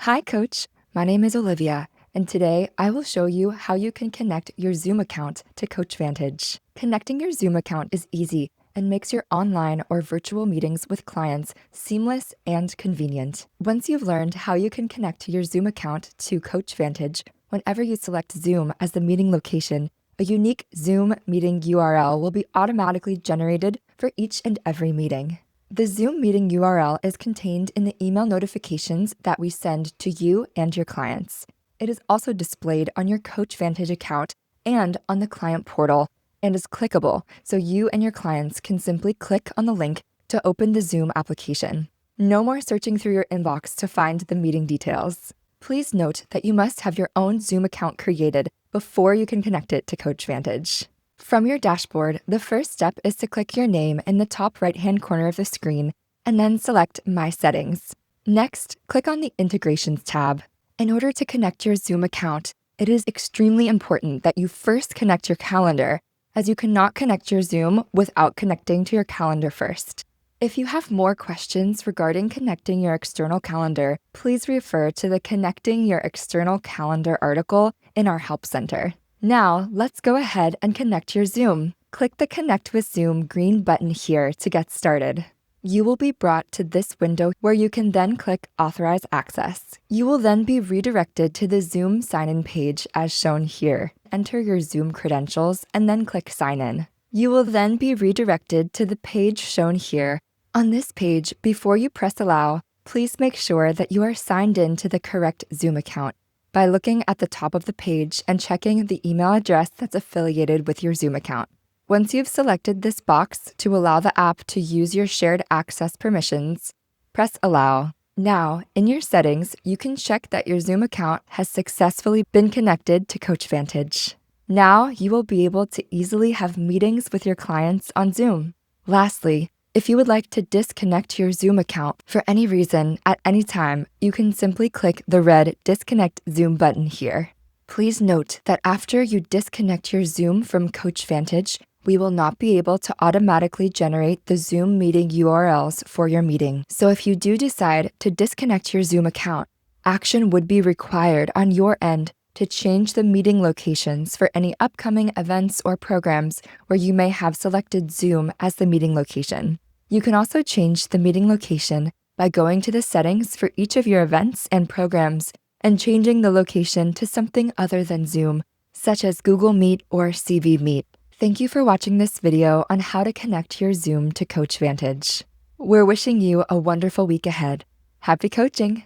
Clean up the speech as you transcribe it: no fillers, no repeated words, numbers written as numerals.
Hi, Coach. My name is Olivia, and today I will show you how you can connect your Zoom account to CoachVantage. Connecting your Zoom account is easy and makes your online or virtual meetings with clients seamless and convenient. Once you've learned how you can connect your Zoom account to CoachVantage, whenever you select Zoom as the meeting location, a unique Zoom meeting URL will be automatically generated for each and every meeting. The Zoom meeting URL is contained in the email notifications that we send to you and your clients. It is also displayed on your CoachVantage account and on the client portal and is clickable, so you and your clients can simply click on the link to open the Zoom application. No more searching through your inbox to find the meeting details. Please note that you must have your own Zoom account created before you can connect it to CoachVantage. From your dashboard, the first step is to click your name in the top right-hand corner of the screen and then select My Settings. Next, click on the Integrations tab. In order to connect your Zoom account, it is extremely important that you first connect your calendar, as you cannot connect your Zoom without connecting to your calendar first. If you have more questions regarding connecting your external calendar, please refer to the Connecting Your External Calendar article in our Help Center. Now, let's go ahead and connect your Zoom. Click the Connect with Zoom green button here to get started. You will be brought to this window where you can then click Authorize Access. You will then be redirected to the Zoom sign-in page as shown here. Enter your Zoom credentials and then click Sign In. You will then be redirected to the page shown here. On this page, before you press Allow, please make sure that you are signed in to the correct Zoom account by looking at the top of the page and checking the email address that's affiliated with your Zoom account. Once you've selected this box to allow the app to use your shared access permissions, press Allow. Now, in your settings, you can check that your Zoom account has successfully been connected to CoachVantage. Now, you will be able to easily have meetings with your clients on Zoom. Lastly, if you would like to disconnect your Zoom account for any reason at any time, you can simply click the red Disconnect Zoom button here. Please note that after you disconnect your Zoom from CoachVantage, we will not be able to automatically generate the Zoom meeting URLs for your meeting. So if you do decide to disconnect your Zoom account, action would be required on your end to change the meeting locations for any upcoming events or programs where you may have selected Zoom as the meeting location. You can also change the meeting location by going to the settings for each of your events and programs and changing the location to something other than Zoom, such as Google Meet or CV Meet. Thank you for watching this video on how to connect your Zoom to CoachVantage. We're wishing you a wonderful week ahead. Happy coaching!